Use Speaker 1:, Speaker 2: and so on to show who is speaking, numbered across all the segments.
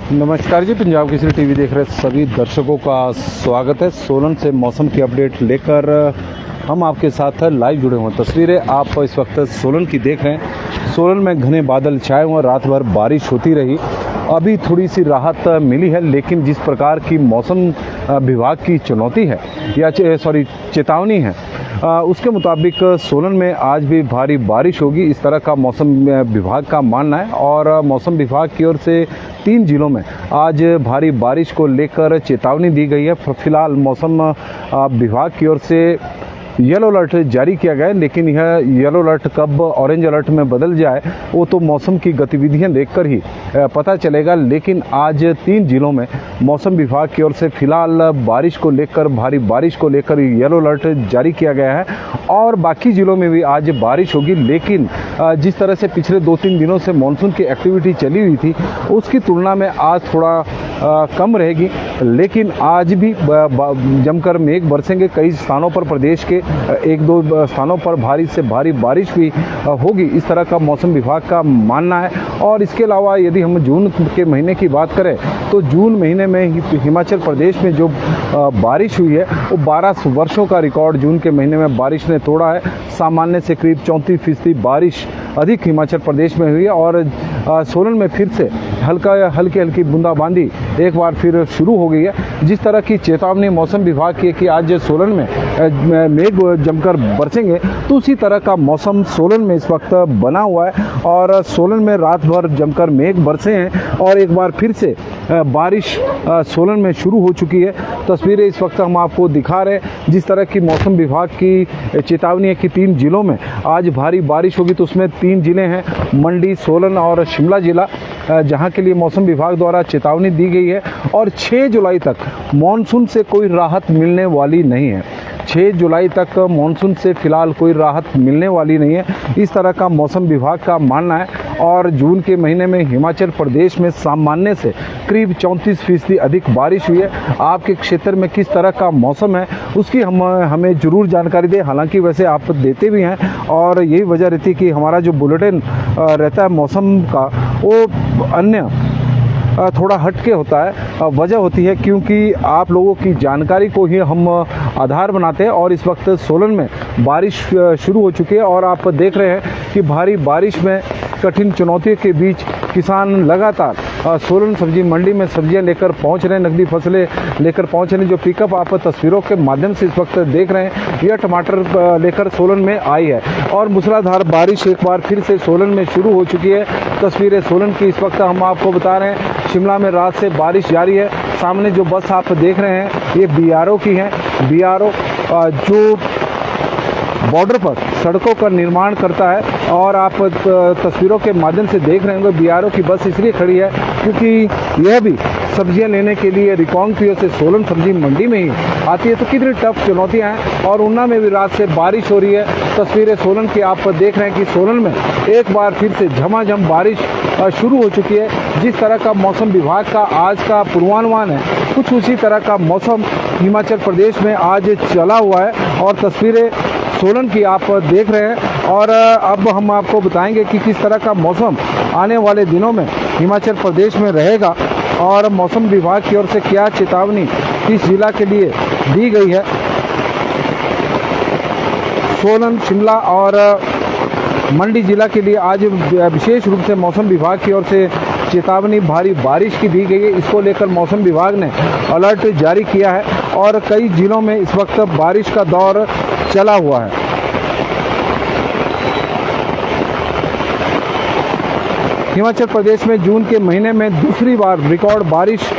Speaker 1: नमस्कार जी, पंजाब केसरी टीवी देख रहे सभी दर्शकों का स्वागत है। सोलन से मौसम की अपडेट लेकर हम आपके साथ लाइव जुड़े हुए हैं। तस्वीरें आप इस वक्त सोलन की देख रहे हैं। सोलन में घने बादल छाए हुए, रात भर बारिश होती रही। अभी थोड़ी सी राहत मिली है, लेकिन जिस प्रकार की मौसम विभाग की चुनौती है या चेतावनी है, उसके मुताबिक सोलन में आज भी भारी बारिश होगी, इस तरह का मौसम विभाग का मानना है। और मौसम विभाग की ओर से 3 जिलों में आज भारी बारिश को लेकर चेतावनी दी गई है। फिलहाल मौसम विभाग की ओर से येलो अलर्ट जारी किया गया है, लेकिन यह येलो अलर्ट कब ऑरेंज अलर्ट में बदल जाए वो तो मौसम की गतिविधियां देखकर ही पता चलेगा। लेकिन आज 3 जिलों में मौसम विभाग की ओर से फिलहाल बारिश को लेकर, भारी बारिश को लेकर येलो अलर्ट जारी किया गया है। और बाकी जिलों में भी आज बारिश होगी, लेकिन जिस तरह से पिछले 2-3 दिनों से मानसून की एक्टिविटी चली हुई थी उसकी तुलना में आज थोड़ा कम रहेगी। लेकिन आज भी जमकर मेघ बरसेंगे। कई स्थानों पर प्रदेश के 1-2 स्थानों पर भारी से भारी बारिश भी होगी, इस तरह का मौसम विभाग का मानना है। और इसके अलावा यदि हम जून के महीने की बात करें तो जून महीने में हिमाचल प्रदेश में जो बारिश हुई है वो 12 वर्षों का रिकॉर्ड जून के महीने में बारिश ने तोड़ा है। सामान्य से करीब 34% बारिश अधिक हिमाचल प्रदेश में हुई है। और सोलन में फिर से हल्की बूंदाबांदी एक बार फिर शुरू हो गई है। जिस तरह की चेतावनी मौसम विभाग की है कि आज सोलन में मेघ जमकर बरसेंगे, तो उसी तरह का मौसम सोलन में इस वक्त बना हुआ है। और सोलन में रात भर जमकर मेघ बरसे हैं और एक बार फिर से बारिश सोलन में शुरू हो चुकी है। तस्वीरें इस वक्त हम आपको दिखा रहे हैं। जिस तरह की मौसम विभाग की चेतावनी है कि 3 जिलों में आज भारी बारिश होगी, तो उसमें 3 जिले हैं, मंडी, सोलन और शिमला जिला, जहां के लिए मौसम विभाग द्वारा चेतावनी दी गई है। और 6 जुलाई तक मानसून से कोई राहत मिलने वाली नहीं है। 6 जुलाई तक मानसून से फिलहाल कोई राहत मिलने वाली नहीं है, इस तरह का मौसम विभाग का मानना है। और जून के महीने में हिमाचल प्रदेश में सामान्य से करीब 34% अधिक बारिश हुई है। आपके क्षेत्र में किस तरह का मौसम है उसकी हमें ज़रूर जानकारी दें। हालांकि वैसे आप देते भी हैं, और यही वजह रहती है कि हमारा जो बुलेटिन रहता है मौसम का वो अन्य थोड़ा हटके होता है। वजह होती है क्योंकि आप लोगों की जानकारी को ही हम आधार बनाते हैं। और इस वक्त सोलन में बारिश शुरू हो चुकी है और आप देख रहे हैं कि भारी बारिश में कठिन चुनौतियों के बीच किसान लगातार सोलन सब्जी मंडी में सब्जियां लेकर पहुंच रहे हैं, नकदी फसलें लेकर पहुंच रहे हैं। जो पिकअप आप तस्वीरों के माध्यम से इस वक्त देख रहे हैं, यह टमाटर लेकर सोलन में आई है। और मूसलाधार बारिश एक बार फिर से सोलन में शुरू हो चुकी है। तस्वीरें सोलन की इस वक्त हम आपको बता रहे हैं। शिमला में रात से बारिश जारी है। सामने जो बस आप देख रहे हैं ये BRO की है। BRO जो बॉर्डर पर सड़कों का निर्माण करता है। और आप तस्वीरों के माध्यम से देख रहे होंगे BRO की बस इसलिए खड़ी है क्योंकि यह भी सब्जियां लेने के लिए रिकांगपिओ से सोलन सब्जी मंडी में ही आती है। तो कितनी टफ चुनौतियां हैं। और ऊना में भी रात से बारिश हो रही है। तस्वीरें सोलन की आप देख रहे हैं कि सोलन में एक बार फिर से झमाझम बारिश शुरू हो चुकी है। जिस तरह का मौसम विभाग का आज का पूर्वानुमान है, कुछ उसी तरह का मौसम हिमाचल प्रदेश में आज चला हुआ है। और तस्वीरें सोलन की आप देख रहे हैं। और अब हम आपको बताएंगे कि किस तरह का मौसम आने वाले दिनों में हिमाचल प्रदेश में रहेगा और मौसम विभाग की ओर से क्या चेतावनी किस जिला के लिए दी गई है। सोलन, शिमला और मंडी जिला के लिए आज विशेष रूप से मौसम विभाग की ओर से चेतावनी भारी बारिश की दी गई है। इसको लेकर मौसम विभाग ने अलर्ट जारी किया है और कई जिलों में इस वक्त बारिश का दौर चला हुआ है। हिमाचल प्रदेश में जून के महीने में दूसरी बार रिकॉर्ड बारिश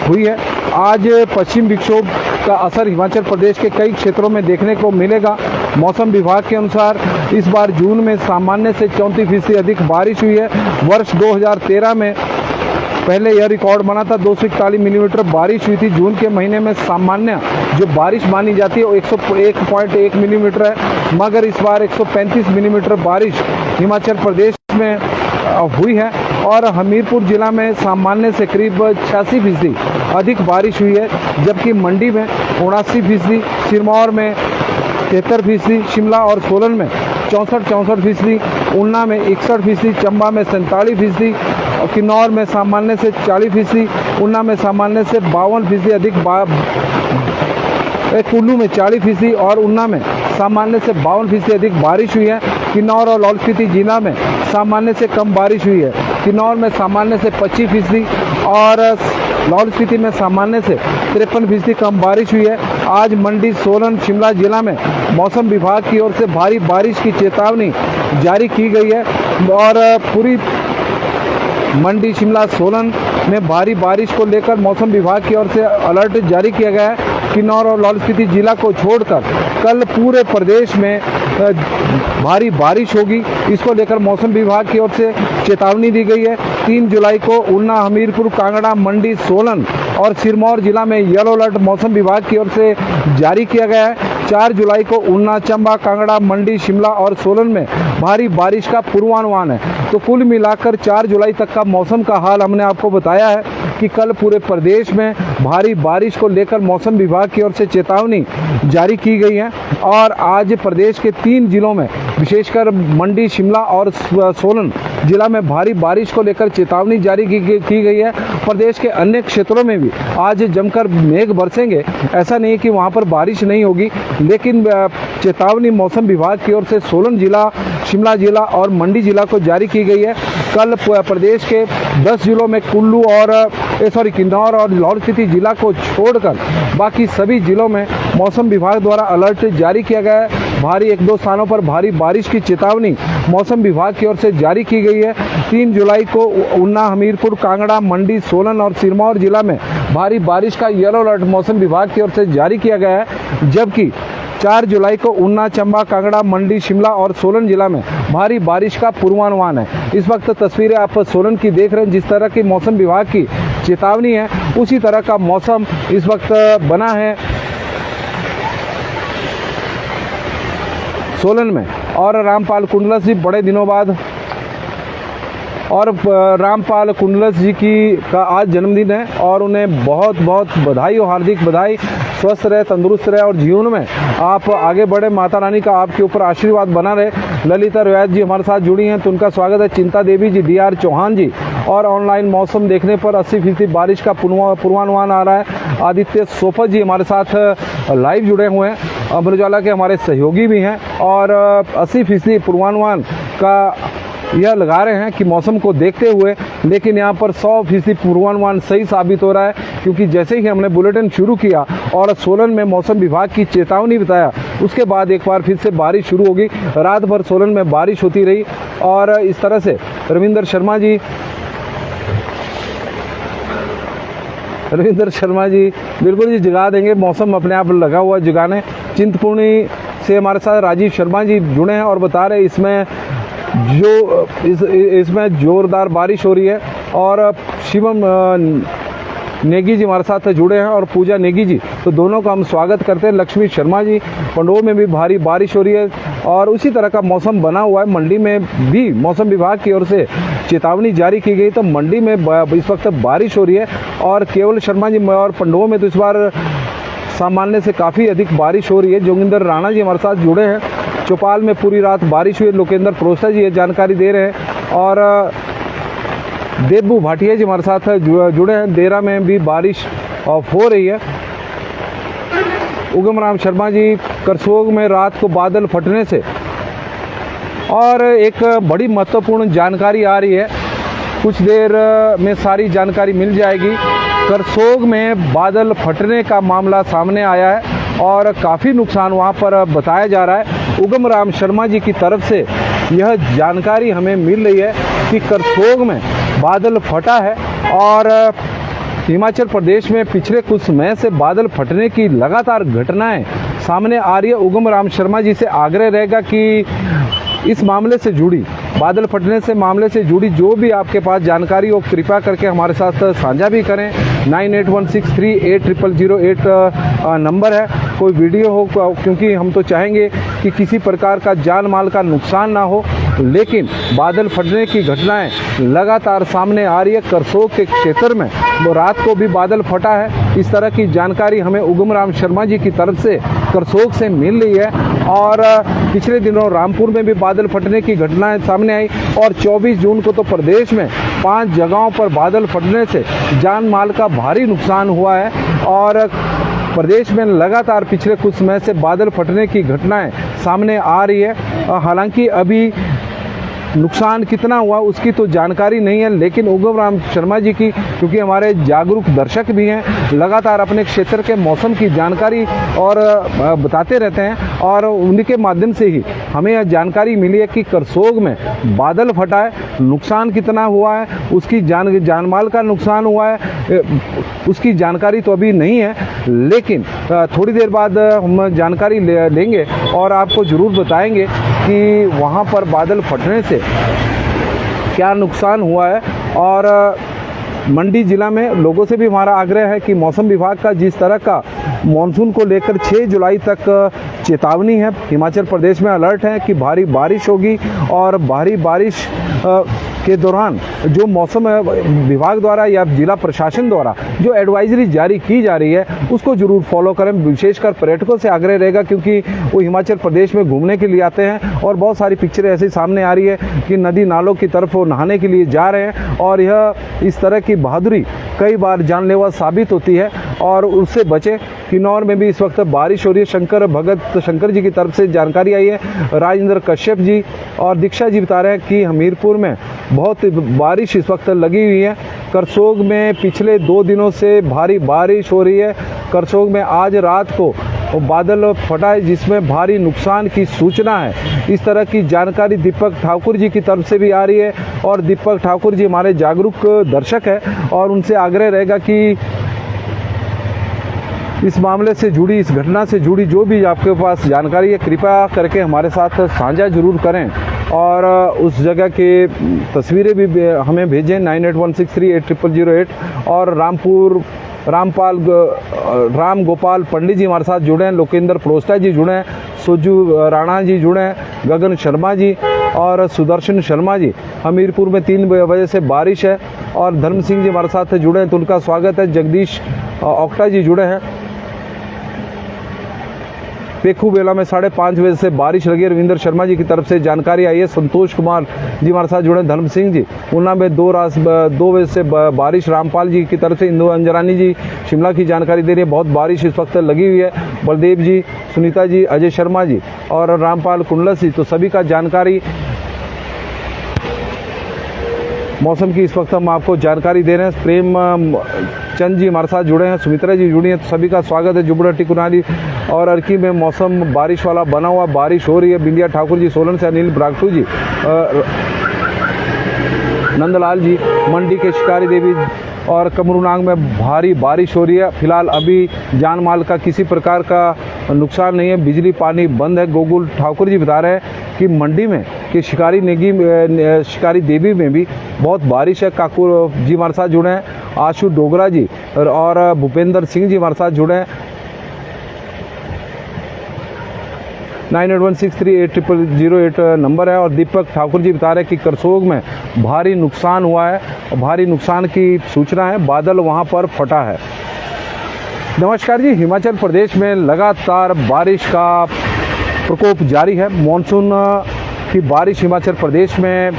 Speaker 1: हुई है। आज पश्चिम विक्षोभ का असर हिमाचल प्रदेश के कई क्षेत्रों में देखने को मिलेगा। मौसम विभाग के अनुसार इस बार जून में सामान्य से 34% अधिक बारिश हुई है। वर्ष 2013 में पहले यह रिकॉर्ड बना था, 241 मिलीमीटर बारिश हुई थी। जून के महीने में सामान्य जो बारिश मानी जाती है वो 101.1 मिलीमीटर है, मगर इस बार 135 मिलीमीटर बारिश हिमाचल प्रदेश में हुई है। और हमीरपुर जिला में सामान्य से करीब 86% अधिक बारिश हुई है, जबकि मंडी में 79%, सिरमौर में 73%, शिमला और सोलन में 64% ऊना में 61%, चंबा में 47%, और किन्नौर में सामान्य से 40%, ऊना में सामान्य से 52% अधिक, कुल्लू में 40% और ऊना में सामान्य से 52% अधिक बारिश हुई है। किन्नौर और लाहौल स्पीति जिला में सामान्य से कम बारिश हुई है। किन्नौर में सामान्य से 25% और लाहौल स्पीति में सामान्य से 53% कम बारिश हुई है। आज मंडी, सोलन, शिमला जिला में मौसम विभाग की ओर से भारी बारिश की चेतावनी जारी की गई है और पूरी मंडी, शिमला, सोलन में भारी बारिश को लेकर मौसम विभाग की ओर से अलर्ट जारी किया गया है। किन्नौर और लाहौल स्पीति जिला को छोड़कर कल पूरे प्रदेश में भारी बारिश होगी, इसको लेकर मौसम विभाग की ओर से चेतावनी दी गई है। 3 जुलाई को ऊना, हमीरपुर, कांगड़ा, मंडी, सोलन और सिरमौर जिला में येलो अलर्ट मौसम विभाग की ओर से जारी किया गया है। 4 जुलाई को ऊना, चंबा, कांगड़ा, मंडी, शिमला और सोलन में भारी बारिश का पूर्वानुमान है। तो कुल मिलाकर 4 जुलाई तक का मौसम का हाल हमने आपको बताया है कि कल पूरे प्रदेश में भारी बारिश को लेकर मौसम विभाग की ओर से चेतावनी जारी की गई है और आज प्रदेश के 3 जिलों में विशेषकर मंडी, शिमला और सोलन जिला में भारी बारिश को लेकर चेतावनी जारी की गई है। प्रदेश के अन्य क्षेत्रों में भी आज जमकर मेघ बरसेंगे, ऐसा नहीं कि वहां पर बारिश नहीं होगी, लेकिन चेतावनी मौसम विभाग की ओर से सोलन जिला, शिमला जिला और मंडी जिला को जारी की गई है। कल प्रदेश के 10 जिलों में कुल्लू और किन्नौर और लाहौल स्पीति जिला को छोड़कर बाकी सभी जिलों में मौसम विभाग द्वारा अलर्ट जारी किया गया है। भारी 1-2 स्थानों पर भारी बारिश की चेतावनी मौसम विभाग की ओर से जारी की गई है। 3 जुलाई को ऊना, हमीरपुर, कांगड़ा, मंडी, सोलन और सिरमौर जिला में भारी बारिश का येलो अलर्ट मौसम विभाग की ओर से जारी किया गया है, जबकि 4 जुलाई को ऊना, चंबा, कांगड़ा, मंडी, शिमला और सोलन जिला में भारी बारिश का पूर्वानुमान है। इस वक्त तस्वीरें आप सोलन की देख रहे हैं। जिस तरह की मौसम विभाग की चेतावनी है उसी तरह का मौसम इस वक्त बना है सोलन में। और रामपाल कुंडलस जी बड़े दिनों बाद, और रामपाल कुंडलस जी का आज जन्मदिन है और उन्हें बहुत बहुत बधाई और हार्दिक बधाई। स्वस्थ रहे, तंदुरुस्त रहे और जीवन में आप आगे बढ़े। माता रानी का आपके ऊपर आशीर्वाद बना रहे। ललिता रोयात जी हमारे साथ जुड़ी हैं तो उनका स्वागत है। चिंता देवी जी, DR चौहान जी, और ऑनलाइन मौसम देखने पर 80% बारिश का पूर्वानुमान आ रहा है। आदित्य सोफत जी हमारे साथ लाइव जुड़े हुए हैं, अमर उजाला के हमारे सहयोगी भी हैं और 80% पूर्वानुमान का यह लगा रहे हैं कि मौसम को देखते हुए, लेकिन यहाँ पर 100% पूर्वानुमान सही साबित हो रहा है, क्योंकि जैसे ही हमने बुलेटिन शुरू किया और सोलन में मौसम विभाग की चेतावनी बताया, उसके बाद एक बार फिर से बारिश शुरू होगी। रात भर सोलन में बारिश होती रही और इस तरह से रविंदर शर्मा जी बिल्कुल जी जगा देंगे। मौसम अपने आप लगा हुआ जगाने। चिंतपूर्णी से हमारे साथ राजीव शर्मा जी जुड़े हैं और बता रहे इसमें जोरदार बारिश हो रही है। और शिवम नेगी जी हमारे साथ जुड़े हैं और पूजा नेगी जी, तो दोनों का हम स्वागत करते हैं। लक्ष्मी शर्मा जी, पंडोह में भी भारी बारिश हो रही है और उसी तरह का मौसम बना हुआ है। मंडी में भी मौसम विभाग की ओर से चेतावनी जारी की गई, तो मंडी में इस वक्त बारिश हो रही है। और केवल शर्मा जी और पंडोह में तो इस बार सामान्य से काफ़ी अधिक बारिश हो रही है। जोगिंदर राणा जी हमारे साथ जुड़े हैं। चौपाल में पूरी रात बारिश हुई, लोकेंद्र प्रोसा जी ये जानकारी दे रहे हैं। और देबू भाटिया जी हमारे साथ जुड़े हैं। देरा में भी बारिश हो रही है। उगम राम शर्मा जी, करसोग में रात को बादल फटने से, और एक बड़ी महत्वपूर्ण जानकारी आ रही है, कुछ देर में सारी जानकारी मिल जाएगी। करसोग में बादल फटने का मामला सामने आया है और काफ़ी नुकसान वहां पर बताया जा रहा है। उगम राम शर्मा जी की तरफ से यह जानकारी हमें मिल रही है कि करसोग में बादल फटा है और हिमाचल प्रदेश में पिछले कुछ समय से बादल फटने की लगातार घटनाएं सामने आ रही है। उगम राम शर्मा जी से आग्रह रहेगा कि इस मामले से जुड़ी, बादल फटने से मामले से जुड़ी जो भी आपके पास जानकारी हो कृपया करके हमारे साथ साझा भी करें। 9816380008 नंबर है। कोई वीडियो हो, क्योंकि हम तो चाहेंगे कि किसी प्रकार का जान माल का नुकसान ना हो, लेकिन बादल फटने की घटनाएं लगातार सामने आ रही है। करसोग के क्षेत्र में वो रात को भी बादल फटा है, इस तरह की जानकारी हमें उगम राम शर्मा जी की तरफ से करसोग से मिल रही है। और पिछले दिनों रामपुर में भी बादल फटने की घटनाएं सामने आई और 24 जून को तो प्रदेश में 5 जगहों पर बादल फटने से जान माल का भारी नुकसान हुआ है। और प्रदेश में लगातार पिछले कुछ समय से बादल फटने की घटनाएं सामने आ रही है। हालांकि अभी नुकसान कितना हुआ उसकी तो जानकारी नहीं है, लेकिन उगम राम शर्मा जी की, क्योंकि हमारे जागरूक दर्शक भी हैं, लगातार अपने क्षेत्र के मौसम की जानकारी और बताते रहते हैं और उन्हीं के माध्यम से ही हमें यह जानकारी मिली है कि करसोग में बादल फटा है। नुकसान कितना हुआ है उसकी जानमाल का नुकसान हुआ है उसकी जानकारी तो अभी नहीं है, लेकिन थोड़ी देर बाद हम जानकारी लेंगे और आपको ज़रूर बताएंगे कि वहाँ पर बादल फटने से क्या नुकसान हुआ है। और मंडी जिला में लोगों से भी हमारा आग्रह है कि मौसम विभाग का जिस तरह का मानसून को लेकर 6 जुलाई तक चेतावनी है, हिमाचल प्रदेश में अलर्ट है कि भारी बारिश होगी और भारी बारिश के दौरान जो मौसम विभाग द्वारा या जिला प्रशासन द्वारा जो एडवाइजरी जारी की जा रही है उसको जरूर फॉलो करें। विशेषकर पर्यटकों से आग्रह रहेगा, क्योंकि वो हिमाचल प्रदेश में घूमने के लिए आते हैं और बहुत सारी पिक्चरें ऐसी सामने आ रही है कि नदी नालों की तरफ वो नहाने के लिए जा रहे हैं और यह इस तरह की बहादुरी कई बार जानलेवा साबित होती है और उससे बचे। किन्नौर में भी इस वक्त बारिश हो रही है। शंकर जी की तरफ से जानकारी आई है, राजेंद्र कश्यप जी और दीक्षा जी बता रहे हैं कि हमीरपुर में बहुत बारिश इस वक्त लगी हुई है। करसोग में पिछले 2 दिनों से भारी बारिश हो रही है। करसोग में आज रात को बादल फटा है जिसमें भारी नुकसान की सूचना है। इस तरह की जानकारी दीपक ठाकुर जी की तरफ से भी आ रही है और दीपक ठाकुर जी हमारे जागरूक दर्शक है और उनसे आग्रह रहेगा कि इस मामले से जुड़ी, इस घटना से जुड़ी जो भी आपके पास जानकारी है कृपया करके हमारे साथ साझा जरूर करें और उस जगह के तस्वीरें भी हमें भेजें 9816380008। और राम गोपाल पंडित जी हमारे साथ जुड़े हैं, लोकेंद्र प्रोस्टा जी जुड़े हैं, सोजू राणा जी जुड़े हैं, गगन शर्मा जी और सुदर्शन शर्मा जी। हमीरपुर में 3 बजे से बारिश है और धर्म सिंह जी हमारे साथ जुड़े हैं तो उनका स्वागत है। जगदीश ओक्टा जी जुड़े हैं। पेखू बेला में 5:30 बजे से बारिश लगी है, रविंद्र शर्मा जी की तरफ से जानकारी आई है। संतोष कुमार जी हमारे साथ जुड़े, धर्म सिंह जी। ऊना में 2 बजे से बारिश, रामपाल जी की तरफ से इंदु अंजरानी जी शिमला की जानकारी दे रही है, बहुत बारिश इस वक्त लगी हुई है। बलदेव जी, सुनीता जी, अजय शर्मा जी और रामपाल कुंडलस जी, तो सभी का जानकारी मौसम की इस वक्त हम आपको जानकारी दे रहे हैं। प्रेम चंद जी हमारे साथ जुड़े हैं, सुमित्रा जी जुड़ी हैं, तो सभी का स्वागत है। जुबड़ा टिकुनाली और अर्की में मौसम बारिश वाला बना हुआ, बारिश हो रही है। बिंदिया ठाकुर जी सोलन से, अनिल ब्रागटू जी, नंदलाल जी मंडी के शिकारी देवी और कमरूनांग में भारी बारिश हो रही है। फिलहाल अभी जान माल का किसी प्रकार का नुकसान नहीं है, बिजली पानी बंद है। गोकुल ठाकुर जी बता रहे हैं कि मंडी में कि शिकारी देवी में भी बहुत बारिश है। काकुर जी हमारे साथ जुड़े हैं, आशु डोगरा जी और भूपेंद्र सिंह जी हमारे साथ जुड़े हैं। 9816380008 नंबर है। और दीपक ठाकुर जी बता रहे हैं कि करसोग में भारी नुकसान हुआ है और भारी नुकसान की सूचना है, बादल वहां पर फटा है। नमस्कार जी, हिमाचल प्रदेश में लगातार बारिश का प्रकोप जारी है। मानसून की बारिश हिमाचल प्रदेश में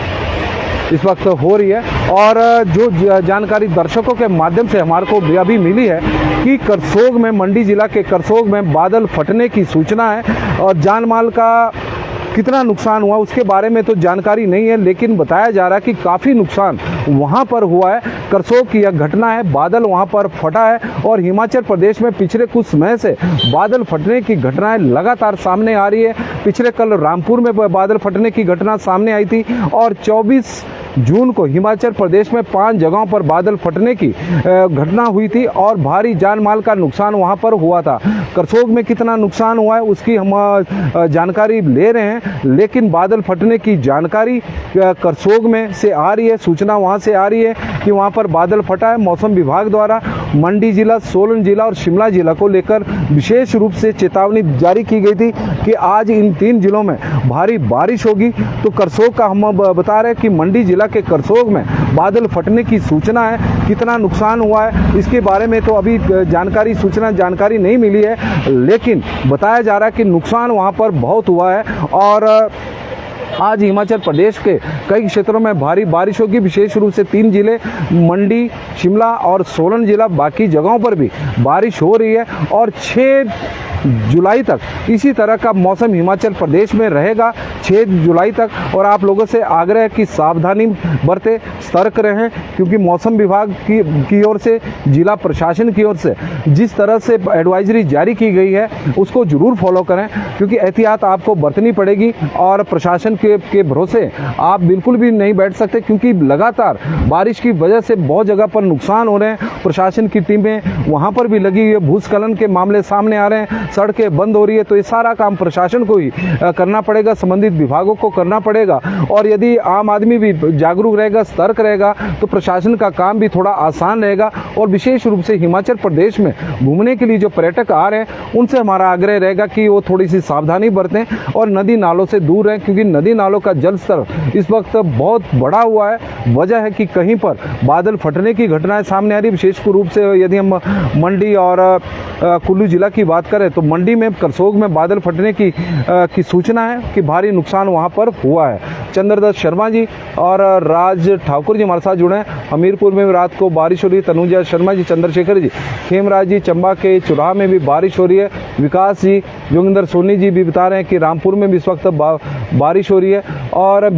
Speaker 1: इस वक्त हो रही है और जो जानकारी दर्शकों के माध्यम से हमारे को अभी मिली है कि करसोग में, मंडी जिला के करसोग में बादल फटने की सूचना है और जान माल का कितना नुकसान हुआ उसके बारे में तो जानकारी नहीं है, लेकिन बताया जा रहा है कि काफ़ी नुकसान वहां पर हुआ है। करसोग की यह घटना है, बादल वहां पर फटा है और हिमाचल प्रदेश में पिछले कुछ समय से बादल फटने की घटनाएं लगातार सामने आ रही है। पिछले कल रामपुर में बादल फटने की घटना सामने आई थी और 24 जून को हिमाचल प्रदेश में 5 जगहों पर बादल फटने की घटना हुई थी और भारी जान माल का नुकसान वहां पर हुआ था। करसोग में कितना नुकसान हुआ है उसकी हम जानकारी ले रहे हैं, लेकिन बादल फटने की जानकारी करसोग में से आ रही है, सूचना वहां से आ रही है कि वहां पर बादल फटा है। मौसम विभाग द्वारा मंडी जिला, सोलन जिला और शिमला जिला को लेकर विशेष रूप से चेतावनी जारी की गई थी कि आज इन 3 जिलों में भारी बारिश होगी। तो करसोग का हम बता रहे हैं कि मंडी जिला के करसोग में बादल फटने की सूचना है। कितना नुकसान हुआ है इसके बारे में तो अभी जानकारी नहीं मिली है, लेकिन बताया जा रहा है कि नुकसान वहां पर बहुत हुआ है। और आज हिमाचल प्रदेश के कई क्षेत्रों में भारी बारिश होगी। विशेष रूप से 3 जिले मंडी, शिमला और सोलन जिला, बाकी जगहों पर भी बारिश हो रही है। और 6 जुलाई तक इसी तरह का मौसम हिमाचल प्रदेश में रहेगा, 6 जुलाई तक। और आप लोगों से आग्रह है कि सावधानी बरतें, सतर्क रहें, क्योंकि मौसम विभाग की ओर से, जिला प्रशासन की ओर से जिस तरह से एडवाइजरी जारी की गई है उसको जरूर फॉलो करें, क्योंकि एहतियात आपको बरतनी पड़ेगी। और प्रशासन के भरोसे आप बिल्कुल भी नहीं बैठ सकते, क्योंकि लगातार बारिश की वजह से बहुत जगह पर नुकसान हो रहे हैं। प्रशासन की टीमें वहां पर भी लगी हुई है, भूस्खलन के मामले सामने आ रहे हैं, सड़कें बंद हो रही है। तो ये सारा काम प्रशासन को ही करना पड़ेगा, संबंधित विभागों को करना पड़ेगा। और यदि आम आदमी भी जागरूक रहेगा, सतर्क रहेगा, तो प्रशासन का काम भी थोड़ा आसान रहेगा। और विशेष रूप से हिमाचल प्रदेश में घूमने के लिए जो पर्यटक आ रहे हैं उनसे हमारा आग्रह रहेगा कि वो थोड़ी सी सावधानी बरतें और नदी नालों से दूर रहें, क्योंकि नदी नालों का जल स्तर इस वक्त बहुत बढ़ा हुआ है। वजह है कि कहीं पर बादल फटने की घटनाएं सामने आ रही है। विशेष रूप से यदि हम मंडी और कुल्लू जिला की बात करें तो मंडी में, करसोग में बादल फटने की सूचना है कि भारी नुकसान वहां पर हुआ है। चंद्रदत्त शर्मा जी और राज ठाकुर जी हमारे साथ जुड़े हैं। हमीरपुर में रात को बारिश हो रही है। तनुजा शर्मा जी, चंद्रशेखर जी, खेमराज जी, चंबा के चुराह में भी बारिश हो रही है। विकास जी, जोगिंदर सोनी जी भी बता रहे हैं कि रामपुर में भी इस वक्त बारिश हो रही है। और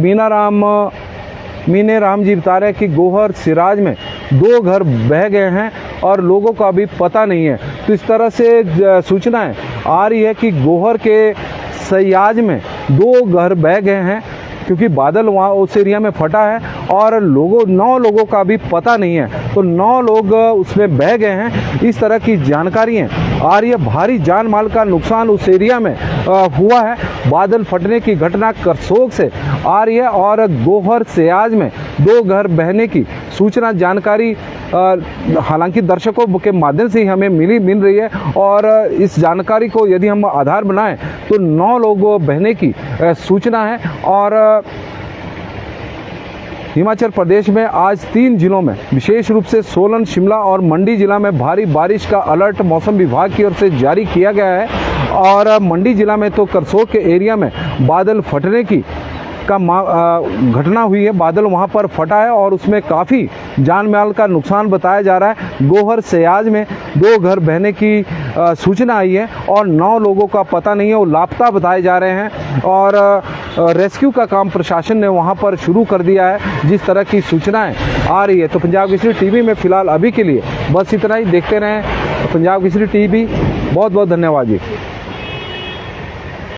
Speaker 1: मीने राम जी बता रहे हैं कि गोहर सिराज में 2 घर बह गए हैं और लोगों का अभी पता नहीं है। तो इस तरह से सूचनाएं आ रही है कि गोहर के सयाज में 2 घर बह गए हैं, क्योंकि बादल वहाँ उस एरिया में फटा है और 9 लोगों का भी पता नहीं है। तो 9 लोग उसमें बह गए हैं। इस तरह की जानकारियाँ आ रही है। भारी जान माल का नुकसान उस एरिया में हुआ है। बादल फटने की घटना करसोग से आ रही है और गोहर सयाज में 2 घर बहने की सूचना, जानकारी हालांकि दर्शकों के माध्यम से ही हमें मिल रही है। और इस जानकारी को यदि हम आधार बनाएं तो 9 लोग बहने की सूचना है। और हिमाचल प्रदेश में आज 3 जिलों में, विशेष रूप से सोलन, शिमला और मंडी जिला में भारी बारिश का अलर्ट मौसम विभाग की ओर से जारी किया गया है। और मंडी जिला में तो करसोग के एरिया में बादल फटने की घटना हुई है। बादल वहां पर फटा है और उसमें काफ़ी जान माल का नुकसान बताया जा रहा है। गोहर सयाज में 2 घर बहने की सूचना आई है और 9 लोगों का पता नहीं है, वो लापता बताए जा रहे हैं। और रेस्क्यू का काम प्रशासन ने वहां पर शुरू कर दिया है, जिस तरह की सूचनाएं आ रही है। तो पंजाब केसरी टीवी में फिलहाल अभी के लिए बस इतना ही। देखते रहें पंजाब केसरी टीवी। बहुत बहुत धन्यवाद जी।